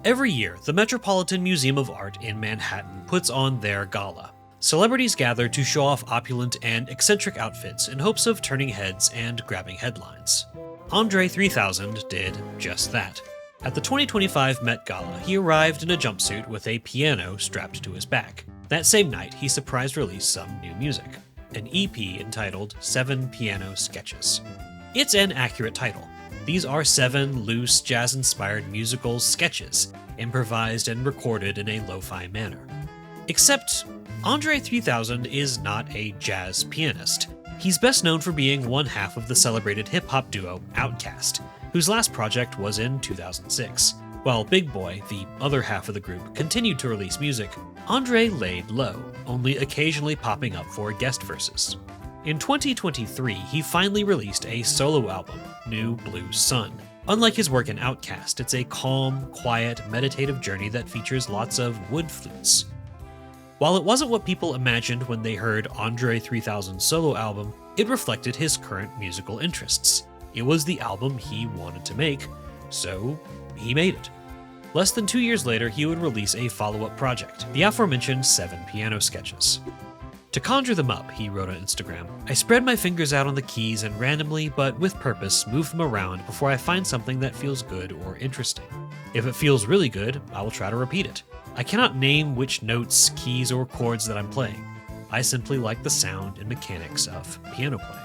Every year, the Metropolitan Museum of Art in Manhattan puts on their gala. Celebrities gather to show off opulent and eccentric outfits in hopes of turning heads and grabbing headlines. André 3000 did just that. At the 2025 Met Gala, he arrived in a jumpsuit with a piano strapped to his back. That same night, he surprise released some new music, an EP entitled 7 Piano Sketches. It's an accurate title. These are 7 loose, jazz-inspired musical sketches, improvised and recorded in a lo-fi manner. Except, André 3000 is not a jazz pianist. He's best known for being one half of the celebrated hip-hop duo Outkast, whose last project was in 2006. While Big Boy, the other half of the group, continued to release music, André laid low, only occasionally popping up for guest verses. In 2023, he finally released a solo album, New Blue Sun. Unlike his work in Outkast, it's a calm, quiet, meditative journey that features lots of wood flutes. While it wasn't what people imagined when they heard André 3000's solo album, it reflected his current musical interests. It was the album he wanted to make, so he made it. Less than 2 years later, he would release a follow-up project, the aforementioned 7 Piano Sketches. To conjure them up, he wrote on Instagram, I spread my fingers out on the keys and randomly, but with purpose, move them around before I find something that feels good or interesting. If it feels really good, I will try to repeat it. I cannot name which notes, keys, or chords that I'm playing. I simply like the sound and mechanics of piano playing.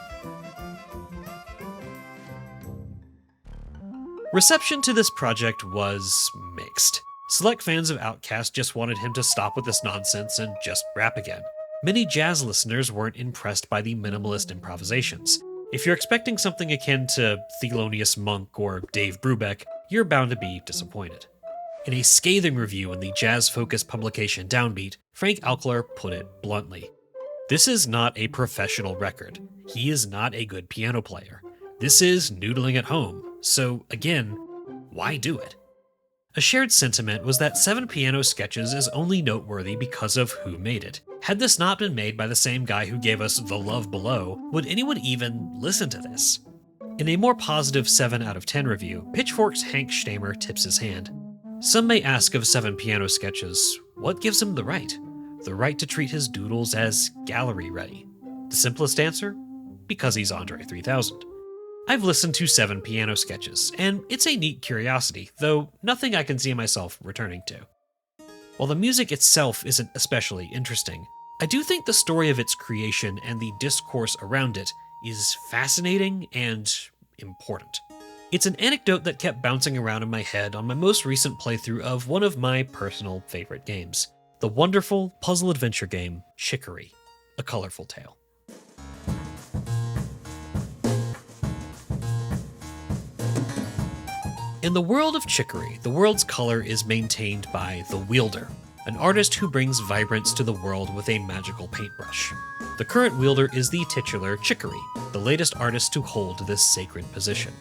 Reception to this project was mixed. Select fans of Outkast just wanted him to stop with this nonsense and just rap again. Many jazz listeners weren't impressed by the minimalist improvisations. If you're expecting something akin to Thelonious Monk or Dave Brubeck, you're bound to be disappointed. In a scathing review in the jazz-focused publication Downbeat, Frank Alclar put it bluntly. This is not a professional record. He is not a good piano player. This is noodling at home. So again, why do it? A shared sentiment was that 7 Piano Sketches is only noteworthy because of who made it. Had this not been made by the same guy who gave us The Love Below, would anyone even listen to this? In a more positive 7 out of 10 review, Pitchfork's Hank Stamer tips his hand. Some may ask of 7 Piano Sketches, what gives him the right? The right to treat his doodles as gallery ready. The simplest answer? Because he's André 3000. I've listened to 7 Piano Sketches, and it's a neat curiosity, though nothing I can see myself returning to. While the music itself isn't especially interesting, I do think the story of its creation and the discourse around it is fascinating and important. It's an anecdote that kept bouncing around in my head on my most recent playthrough of one of my personal favorite games, the wonderful puzzle adventure game Chikory, A Colorful Tale. In the world of Chikory, the world's color is maintained by the Wielder, an artist who brings vibrance to the world with a magical paintbrush. The current wielder is the titular Chikory, the latest artist to hold this sacred position.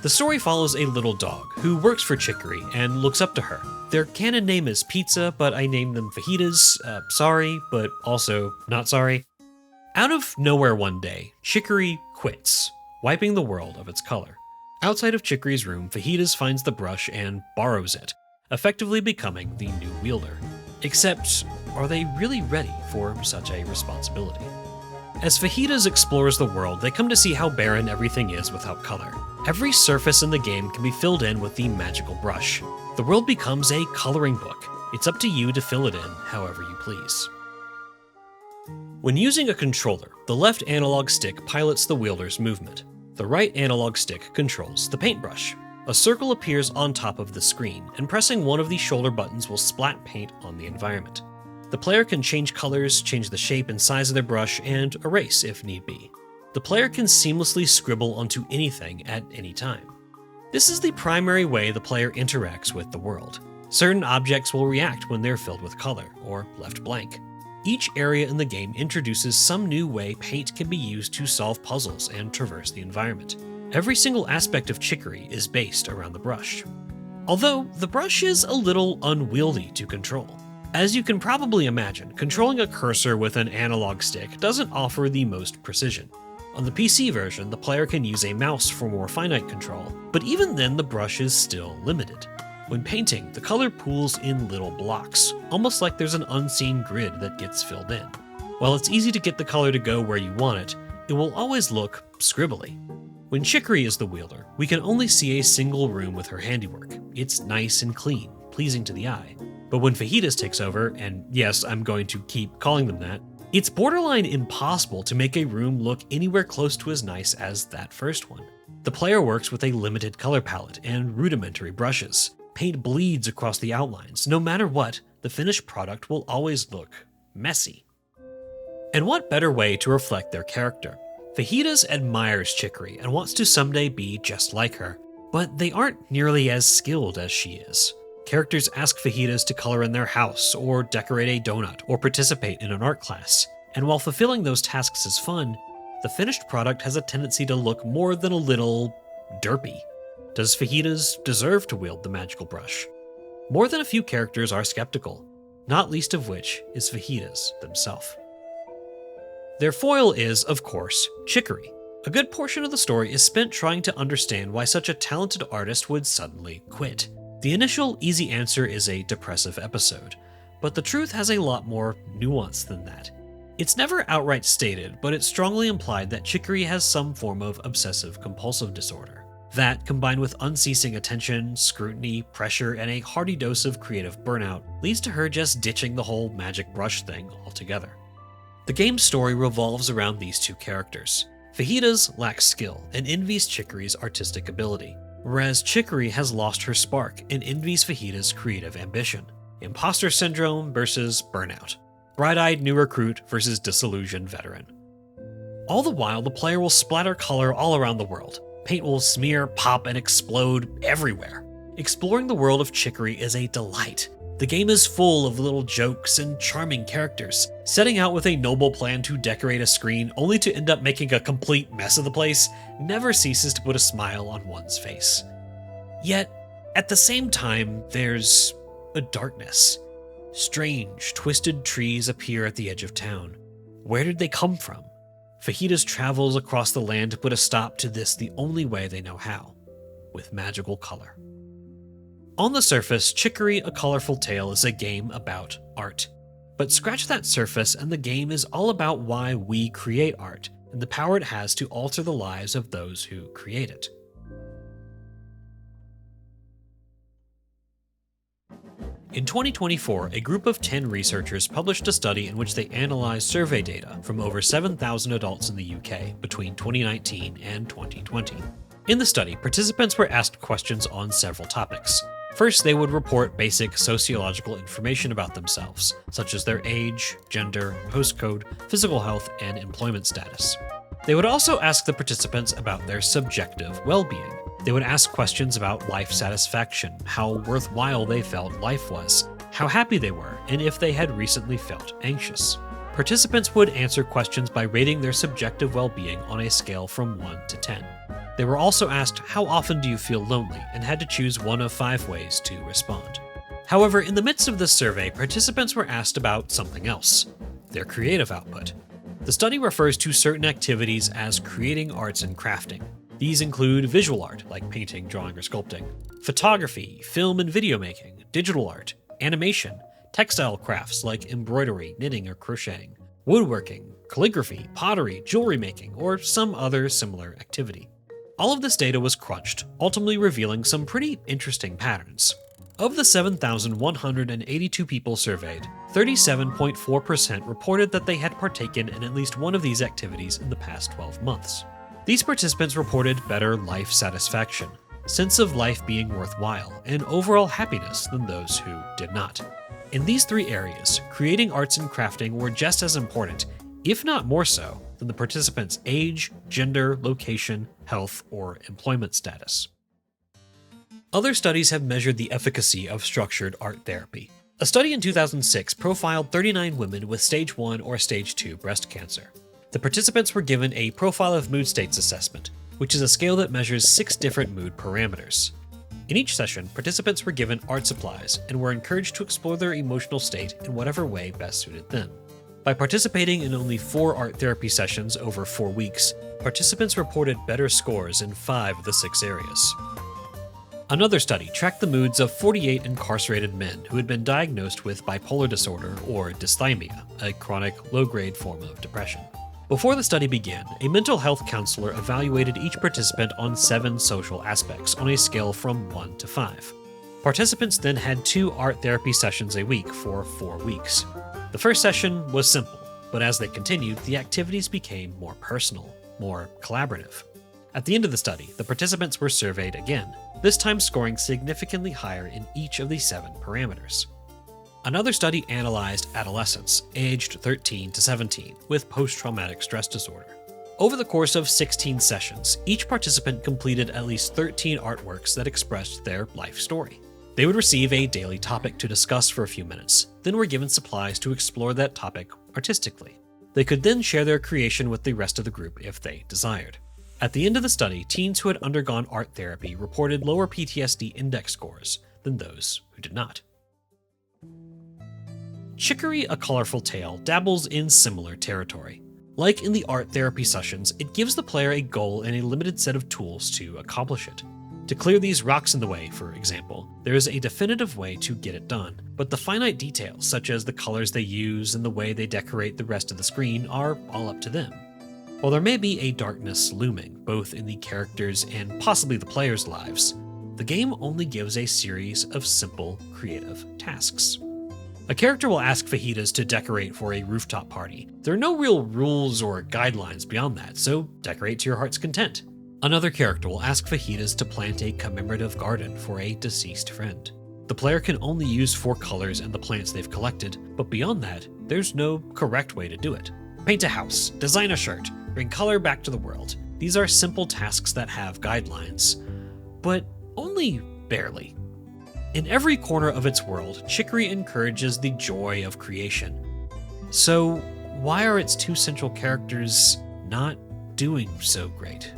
The story follows a little dog who works for Chikory and looks up to her. Their canon name is Pizza, but I named them fajitas. Sorry, but also not sorry. Out of nowhere one day, Chikory quits, wiping the world of its color. Outside of Chikory's room, Fajitas finds the brush and borrows it, effectively becoming the new wielder. Except, are they really ready for such a responsibility? As Fajitas explores the world, they come to see how barren everything is without color. Every surface in the game can be filled in with the magical brush. The world becomes a coloring book. It's up to you to fill it in however you please. When using a controller, the left analog stick pilots the wielder's movement. The right analog stick controls the paintbrush. A circle appears on top of the screen, and pressing one of the shoulder buttons will splat paint on the environment. The player can change colors, change the shape and size of their brush, and erase if need be. The player can seamlessly scribble onto anything at any time. This is the primary way the player interacts with the world. Certain objects will react when they're filled with color, or left blank. Each area in the game introduces some new way paint can be used to solve puzzles and traverse the environment. Every single aspect of Chikory is based around the brush. Although, the brush is a little unwieldy to control. As you can probably imagine, controlling a cursor with an analog stick doesn't offer the most precision. On the PC version, the player can use a mouse for more finite control, but even then the brush is still limited. When painting, the color pools in little blocks, almost like there's an unseen grid that gets filled in. While it's easy to get the color to go where you want it, it will always look scribbly. When Chikory is the wielder, we can only see a single room with her handiwork. It's nice and clean, pleasing to the eye. But when Fajitas takes over, and yes, I'm going to keep calling them that, it's borderline impossible to make a room look anywhere close to as nice as that first one. The player works with a limited color palette and rudimentary brushes. Paint bleeds across the outlines. No matter what, the finished product will always look messy. And what better way to reflect their character? Fajitas admires Chikory and wants to someday be just like her, but they aren't nearly as skilled as she is. Characters ask Fajitas to color in their house, or decorate a donut, or participate in an art class. And while fulfilling those tasks is fun, the finished product has a tendency to look more than a little derpy. Does Fajitas deserve to wield the magical brush? More than a few characters are skeptical, not least of which is Fajitas themselves. Their foil is, of course, Chikory. A good portion of the story is spent trying to understand why such a talented artist would suddenly quit. The initial easy answer is a depressive episode, but the truth has a lot more nuance than that. It's never outright stated, but it's strongly implied that Chikory has some form of obsessive-compulsive disorder. That, combined with unceasing attention, scrutiny, pressure, and a hearty dose of creative burnout, leads to her just ditching the whole magic brush thing altogether. The game's story revolves around these two characters. Fajitas lacks skill and envies Chikory's artistic ability, whereas Chikory has lost her spark and envies Fajitas' creative ambition. Imposter syndrome versus burnout. Bright-eyed new recruit versus disillusioned veteran. All the while, the player will splatter color all around the world. Paint will smear, pop, and explode everywhere. Exploring the world of Chikory is a delight. The game is full of little jokes and charming characters. Setting out with a noble plan to decorate a screen only to end up making a complete mess of the place never ceases to put a smile on one's face. Yet, at the same time, there's a darkness. Strange, twisted trees appear at the edge of town. Where did they come from? Fajitas travels across the land to put a stop to this the only way they know how, with magical color. On the surface, Chikory, A Colorful Tale is a game about art. But scratch that surface and the game is all about why we create art and the power it has to alter the lives of those who create it. In 2024, a group of 10 researchers published a study in which they analyzed survey data from over 7,000 adults in the UK between 2019 and 2020. In the study, participants were asked questions on several topics. First, they would report basic sociological information about themselves, such as their age, gender, postcode, physical health, and employment status. They would also ask the participants about their subjective well-being. They would ask questions about life satisfaction, how worthwhile they felt life was, how happy they were, and if they had recently felt anxious. Participants would answer questions by rating their subjective well-being on a scale from 1 to 10. They were also asked, how often do you feel lonely, and had to choose one of 5 ways to respond. However, in the midst of this survey, participants were asked about something else, their creative output. The study refers to certain activities as creating arts and crafting. These include visual art, like painting, drawing, or sculpting, photography, film and video making, digital art, animation, textile crafts like embroidery, knitting, or crocheting, woodworking, calligraphy, pottery, jewelry making, or some other similar activity. All of this data was crunched, ultimately revealing some pretty interesting patterns. Of the 7,182 people surveyed, 37.4% reported that they had partaken in at least one of these activities in the past 12 months. These participants reported better life satisfaction, sense of life being worthwhile, and overall happiness than those who did not. In these 3 areas, creating arts and crafting were just as important, if not more so, than the participants' age, gender, location, health, or employment status. Other studies have measured the efficacy of structured art therapy. A study in 2006 profiled 39 women with stage 1 or stage 2 breast cancer. The participants were given a Profile of Mood States assessment, which is a scale that measures 6 different mood parameters. In each session, participants were given art supplies and were encouraged to explore their emotional state in whatever way best suited them. By participating in only 4 art therapy sessions over 4 weeks, participants reported better scores in 5 of the 6 areas. Another study tracked the moods of 48 incarcerated men who had been diagnosed with bipolar disorder or dysthymia, a chronic, low-grade form of depression. Before the study began, a mental health counselor evaluated each participant on 7 social aspects on a scale from 1 to 5. Participants then had 2 art therapy sessions a week for 4 weeks. The first session was simple, but as they continued, the activities became more personal, more collaborative. At the end of the study, the participants were surveyed again, this time scoring significantly higher in each of the 7 parameters. Another study analyzed adolescents, aged 13 to 17, with post-traumatic stress disorder. Over the course of 16 sessions, each participant completed at least 13 artworks that expressed their life story. They would receive a daily topic to discuss for a few minutes, then were given supplies to explore that topic artistically. They could then share their creation with the rest of the group if they desired. At the end of the study, teens who had undergone art therapy reported lower PTSD index scores than those who did not. Chikory, A Colorful Tale, dabbles in similar territory. Like in the art therapy sessions, it gives the player a goal and a limited set of tools to accomplish it. To clear these rocks in the way, for example, there is a definitive way to get it done, but the finite details, such as the colors they use and the way they decorate the rest of the screen, are all up to them. While there may be a darkness looming, both in the characters' and possibly the players' lives, the game only gives a series of simple, creative tasks. A character will ask fajitas to decorate for a rooftop party. There are no real rules or guidelines beyond that, so decorate to your heart's content. Another character will ask fajitas to plant a commemorative garden for a deceased friend. The player can only use 4 colors and the plants they've collected, but beyond that, there's no correct way to do it. Paint a house, design a shirt, bring color back to the world. These are simple tasks that have guidelines, but only barely. In every corner of its world, Chikory encourages the joy of creation. So why are its 2 central characters not doing so great?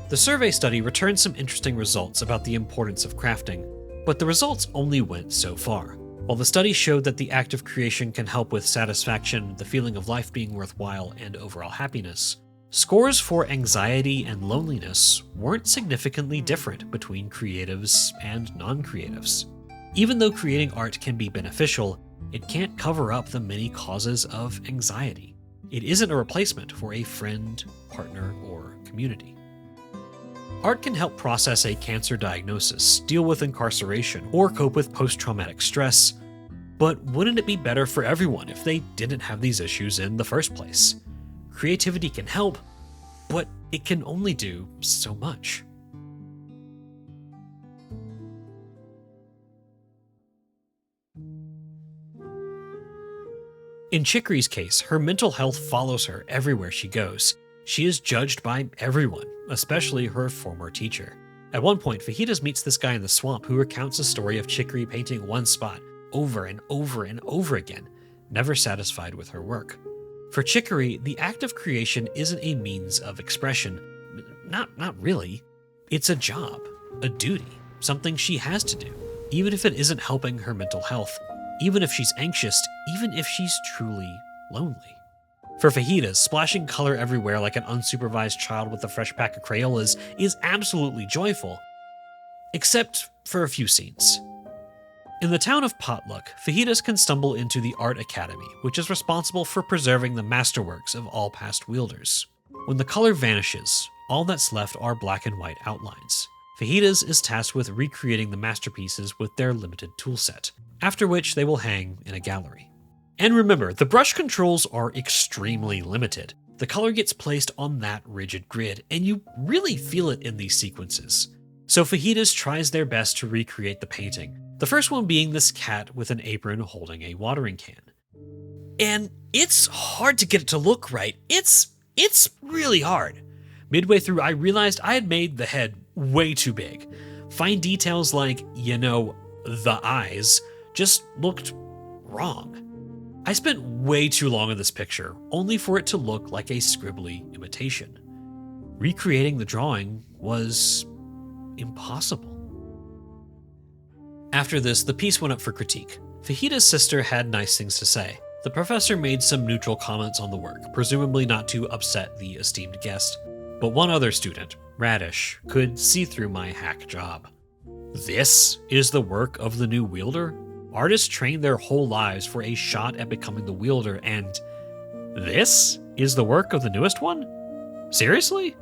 The survey study returned some interesting results about the importance of crafting, but the results only went so far. While the study showed that the act of creation can help with satisfaction, the feeling of life being worthwhile, and overall happiness, scores for anxiety and loneliness weren't significantly different between creatives and non-creatives. Even though creating art can be beneficial, it can't cover up the many causes of anxiety. It isn't a replacement for a friend, partner, or community. Art can help process a cancer diagnosis, deal with incarceration, or cope with post-traumatic stress, but wouldn't it be better for everyone if they didn't have these issues in the first place? Creativity can help, but it can only do so much. In Chikory's case, her mental health follows her everywhere she goes. She is judged by everyone, especially her former teacher. At one point, Fajitas meets this guy in the swamp who recounts a story of Chikory painting one spot over and over and over again, never satisfied with her work. For Chikory, the act of creation isn't a means of expression. Not really. It's a job, a duty, something she has to do, even if it isn't helping her mental health, even if she's anxious, even if she's truly lonely. For Fajitas, splashing color everywhere like an unsupervised child with a fresh pack of Crayolas is absolutely joyful, except for a few scenes. In the town of Potluck, Fajitas can stumble into the Art Academy, which is responsible for preserving the masterworks of all past wielders. When the color vanishes, all that's left are black and white outlines. Fajitas is tasked with recreating the masterpieces with their limited toolset, after which they will hang in a gallery. And remember, the brush controls are extremely limited. The color gets placed on that rigid grid, and you really feel it in these sequences. So Fajitas tries their best to recreate the painting, the first one being this cat with an apron holding a watering can. And it's hard to get it to look right. It's really hard. Midway through, I realized I had made the head way too big. Fine details like, the eyes just looked wrong. I spent way too long on this picture, only for it to look like a scribbly imitation. Recreating the drawing was impossible. After this, the piece went up for critique. Fajitas' sister had nice things to say. The professor made some neutral comments on the work, presumably not to upset the esteemed guest. But one other student, Radish could see through my hack job. This is the work of the new wielder? Artists train their whole lives for a shot at becoming the wielder, and this is the work of the newest one? Seriously?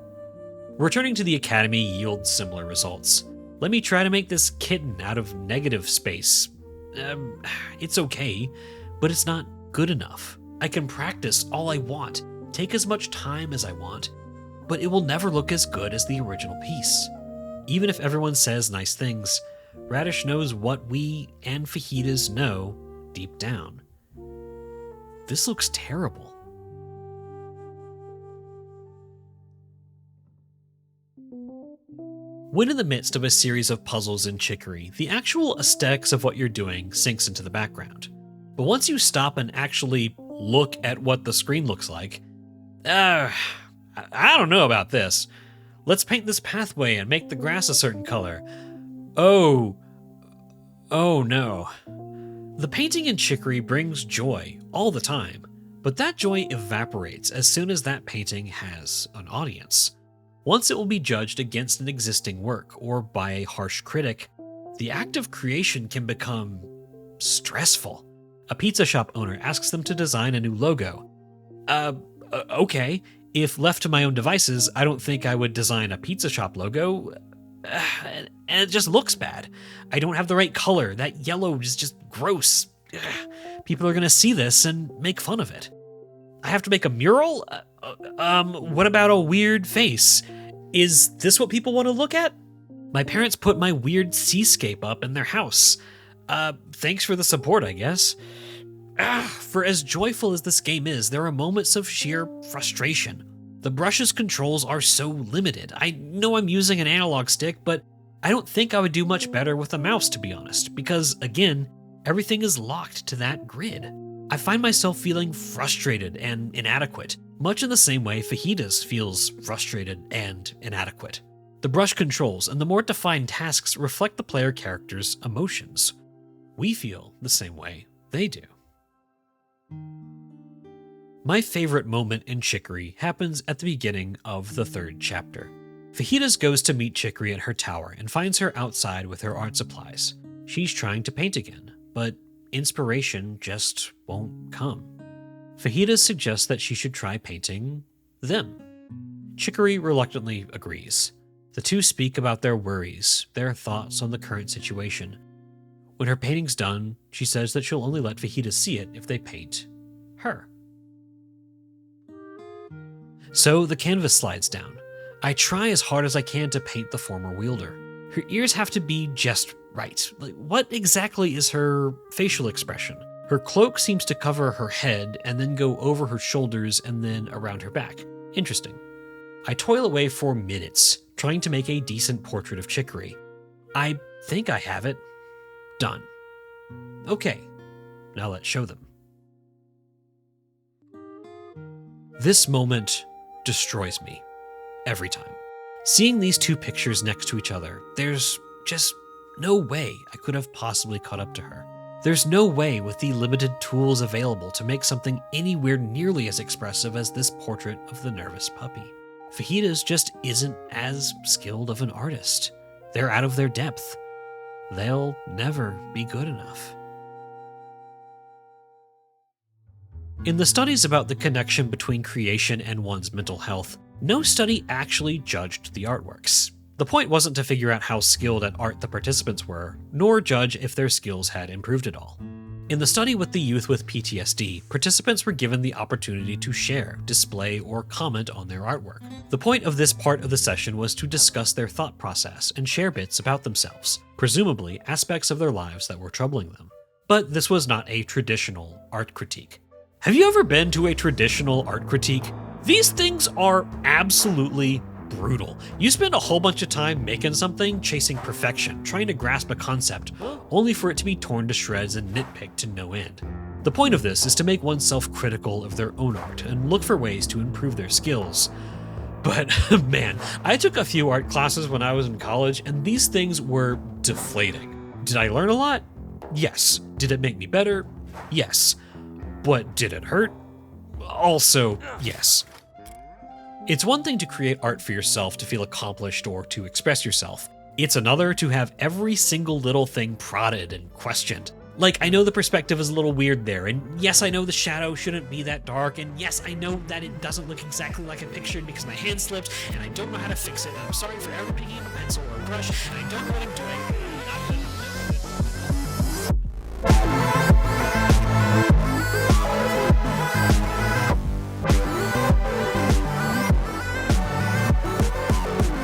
Returning to the academy yields similar results. Let me try to make this kitten out of negative space. It's okay, but it's not good enough. I can practice all I want, take as much time as I want, but it will never look as good as the original piece. Even if everyone says nice things, Radish knows what we and fajitas know deep down. This looks terrible. When in the midst of a series of puzzles in Chicory, the actual aesthetics of what you're doing sinks into the background. But once you stop and actually look at what the screen looks like, I don't know about this. Let's paint this pathway and make the grass a certain color. Oh no. The painting in Chicory brings joy all the time, but that joy evaporates as soon as that painting has an audience. Once it will be judged against an existing work or by a harsh critic, the act of creation can become stressful. A pizza shop owner asks them to design a new logo. Okay, if left to my own devices, I don't think I would design a pizza shop logo. And it just looks bad. I don't have the right color. That yellow is just gross. People are going to see this and make fun of it. I have to make a mural? What about a weird face? Is this what people want to look at? My parents put my weird seascape up in their house. Thanks for the support, I guess. For as joyful as this game is, there are moments of sheer frustration. The brush's controls are so limited. I know I'm using an analog stick, but I don't think I would do much better with a mouse, to be honest, because, again, everything is locked to that grid. I find myself feeling frustrated and inadequate, much in the same way Fajitas feels frustrated and inadequate. The brush controls and the more defined tasks reflect the player character's emotions. We feel the same way they do. My favorite moment in Chicory happens at the beginning of the 3rd chapter. Fajitas goes to meet Chicory at her tower and finds her outside with her art supplies. She's trying to paint again, but inspiration just won't come. Fajitas suggests that she should try painting them. Chicory reluctantly agrees. The two speak about their worries, their thoughts on the current situation. When her painting's done, she says that she'll only let Fajitas see it if they paint her. So the canvas slides down. I try as hard as I can to paint the former wielder. Her ears have to be just right. What exactly is her facial expression? Her cloak seems to cover her head and then go over her shoulders and then around her back. Interesting. I toil away for minutes, trying to make a decent portrait of Chicory. I think I have it. Done. Okay, now let's show them. This moment destroys me every time. Seeing these two pictures next to each other, there's just no way I could have possibly caught up to her. There's no way with the limited tools available to make something anywhere nearly as expressive as this portrait of the nervous puppy. Fajitas just isn't as skilled of an artist. They're out of their depth. They'll never be good enough. In the studies about the connection between creation and one's mental health, no study actually judged the artworks. The point wasn't to figure out how skilled at art the participants were, nor judge if their skills had improved at all. In the study with the youth with PTSD, participants were given the opportunity to share, display, or comment on their artwork. The point of this part of the session was to discuss their thought process and share bits about themselves, presumably aspects of their lives that were troubling them. But this was not a traditional art critique. Have you ever been to a traditional art critique? These things are absolutely brutal. You spend a whole bunch of time making something, chasing perfection, trying to grasp a concept, only for it to be torn to shreds and nitpicked to no end. The point of this is to make oneself critical of their own art and look for ways to improve their skills. But man, I took a few art classes when I was in college, and these things were deflating. Did I learn a lot? Yes. Did it make me better? Yes. But did it hurt? Also, yes. It's one thing to create art for yourself to feel accomplished or to express yourself. It's another to have every single little thing prodded and questioned. Like, I know the perspective is a little weird there, and yes, I know the shadow shouldn't be that dark, and yes, I know that it doesn't look exactly like I pictured because my hand slipped, and I don't know how to fix it, and I'm sorry for ever picking up a pencil or a brush, and I don't know what I'm doing.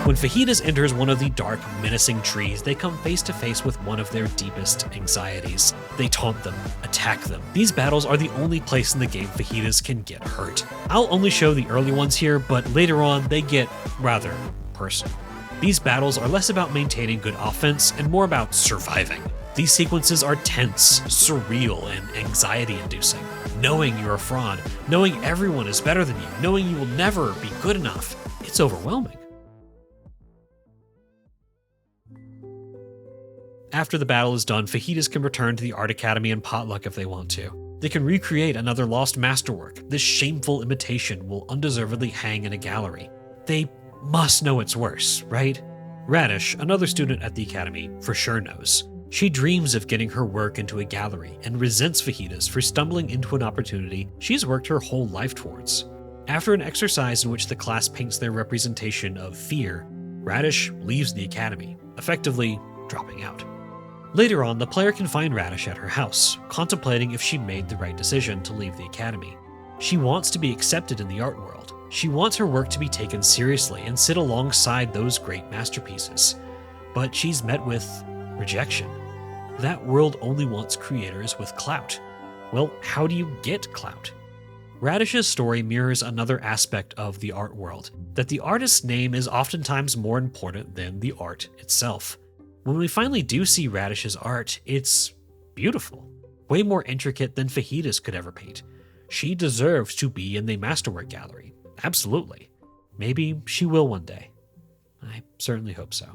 When fajitas enters one of the dark, menacing trees, they come face to face with one of their deepest anxieties. They taunt them, attack them. These battles are the only place in the game fajitas can get hurt. I'll only show the early ones here, but later on they get rather personal. These battles are less about maintaining good offense and more about surviving. These sequences are tense, surreal, and anxiety-inducing. Knowing you're a fraud, knowing everyone is better than you, knowing you will never be good enough, it's overwhelming. After the battle is done, fajitas can return to the Art Academy and potluck if they want to. They can recreate another lost masterwork. This shameful imitation will undeservedly hang in a gallery. They must know it's worse, right? Radish, another student at the Academy, for sure knows. She dreams of getting her work into a gallery and resents fajitas for stumbling into an opportunity she's worked her whole life towards. After an exercise in which the class paints their representation of fear, Radish leaves the Academy, effectively dropping out. Later on, the player can find Radish at her house, contemplating if she made the right decision to leave the Academy. She wants to be accepted in the art world. She wants her work to be taken seriously and sit alongside those great masterpieces. But she's met with rejection. That world only wants creators with clout. Well, how do you get clout? Radish's story mirrors another aspect of the art world, that the artist's name is oftentimes more important than the art itself. When we finally do see Radish's art, it's beautiful. Way more intricate than fajitas could ever paint. She deserves to be in the Masterwork Gallery. Absolutely. Maybe she will one day. I certainly hope so.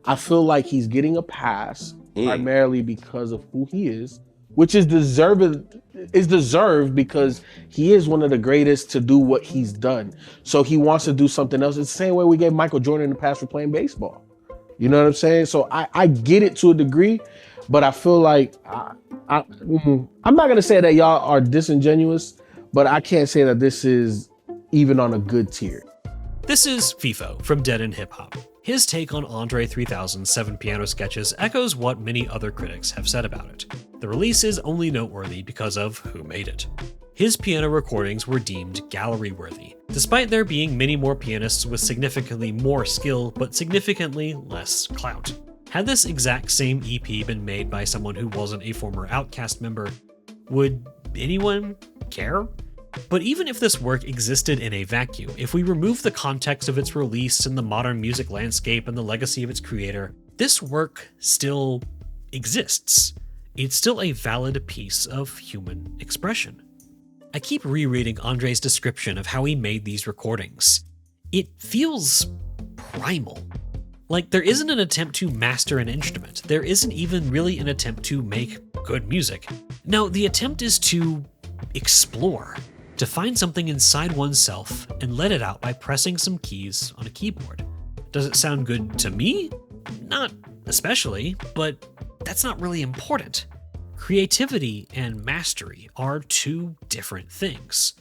I feel like he's getting a pass primarily because of who he is, which is deserved because he is one of the greatest to do what he's done. So he wants to do something else. It's the same way we gave Michael Jordan in the past for playing baseball. You know what I'm saying? So I get it to a degree, but I feel like I'm not gonna say that y'all are disingenuous, but I can't say that this is even on a good tier. This is FIFO from Dead End Hip Hop. His take on André 3000's 7 piano sketches echoes what many other critics have said about it. The release is only noteworthy because of who made it. His piano recordings were deemed gallery-worthy, despite there being many more pianists with significantly more skill but significantly less clout. Had this exact same EP been made by someone who wasn't a former Outkast member, would anyone care? But even if this work existed in a vacuum, if we remove the context of its release and the modern music landscape and the legacy of its creator, this work still exists. It's still a valid piece of human expression. I keep rereading André's description of how he made these recordings. It feels primal. Like there isn't an attempt to master an instrument. There isn't even really an attempt to make good music. No, the attempt is to explore. To find something inside oneself and let it out by pressing some keys on a keyboard. Does it sound good to me? Not especially, but that's not really important. Creativity and mastery are two different things.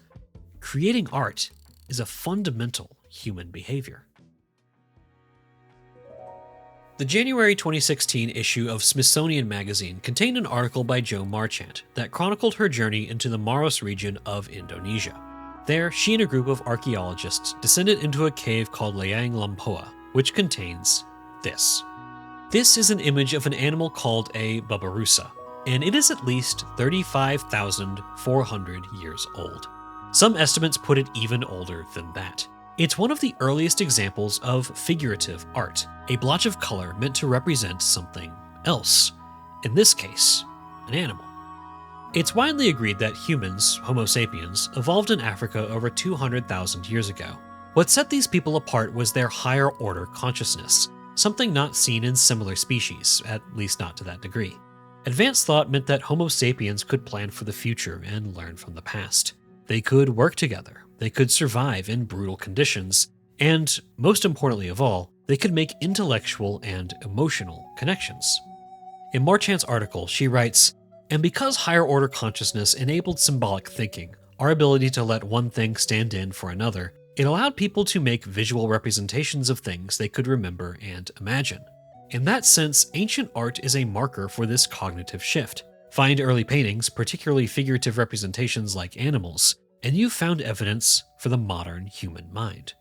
Creating art is a fundamental human behavior. The January 2016 issue of Smithsonian Magazine contained an article by Jo Marchant that chronicled her journey into the Maros region of Indonesia. There, she and a group of archaeologists descended into a cave called Liang Lampoa, which contains this. This is an image of an animal called a babirusa, and it is at least 35,400 years old. Some estimates put it even older than that. It's one of the earliest examples of figurative art, a blotch of color meant to represent something else, in this case, an animal. It's widely agreed that humans, Homo sapiens, evolved in Africa over 200,000 years ago. What set these people apart was their higher order consciousness, something not seen in similar species, at least not to that degree. Advanced thought meant that Homo sapiens could plan for the future and learn from the past. They could work together, they could survive in brutal conditions, and, most importantly of all, they could make intellectual and emotional connections. In Marchand's article, she writes, "And because higher order consciousness enabled symbolic thinking, our ability to let one thing stand in for another, it allowed people to make visual representations of things they could remember and imagine. In that sense, ancient art is a marker for this cognitive shift. Find early paintings, particularly figurative representations like animals, and you've found evidence for the modern human mind."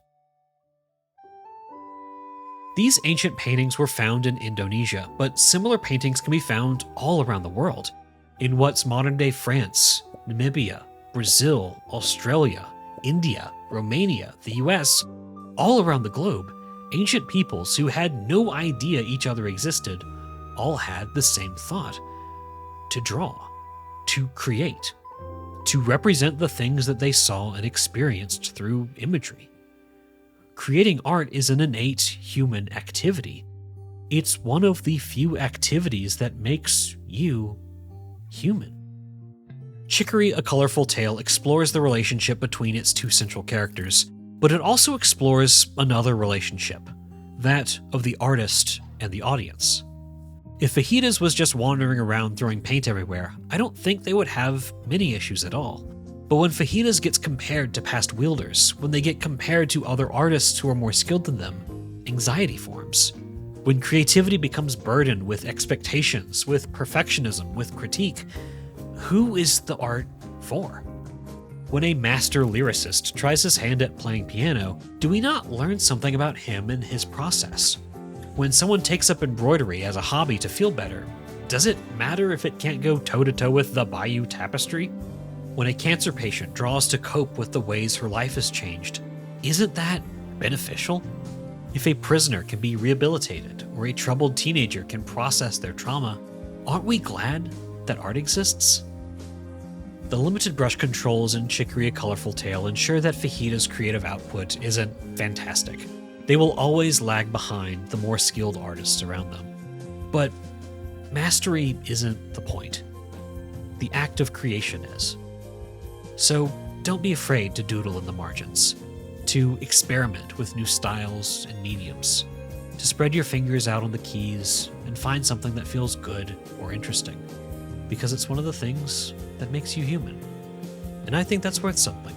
These ancient paintings were found in Indonesia, but similar paintings can be found all around the world. In what's modern-day France, Namibia, Brazil, Australia, India, Romania, the US, all around the globe, ancient peoples who had no idea each other existed all had the same thought: to draw, to create, to represent the things that they saw and experienced through imagery. Creating art is an innate human activity. It's one of the few activities that makes you human. Chikory, A Colorful Tale explores the relationship between its two central characters, but it also explores another relationship, that of the artist and the audience. If Fajitas was just wandering around throwing paint everywhere, I don't think they would have many issues at all. But when Fajitas gets compared to past wielders, when they get compared to other artists who are more skilled than them, anxiety forms. When creativity becomes burdened with expectations, with perfectionism, with critique, who is the art for? When a master lyricist tries his hand at playing piano, do we not learn something about him and his process? When someone takes up embroidery as a hobby to feel better, does it matter if it can't go toe-to-toe with the Bayeux Tapestry? When a cancer patient draws to cope with the ways her life has changed, isn't that beneficial? If a prisoner can be rehabilitated, or a troubled teenager can process their trauma, aren't we glad that art exists? The limited brush controls in Chicory, A Colorful Tale ensure that Fajitas' creative output isn't fantastic. They will always lag behind the more skilled artists around them. But mastery isn't the point. The act of creation is. So don't be afraid to doodle in the margins, to experiment with new styles and mediums, to spread your fingers out on the keys and find something that feels good or interesting, because it's one of the things that makes you human. And I think that's worth something.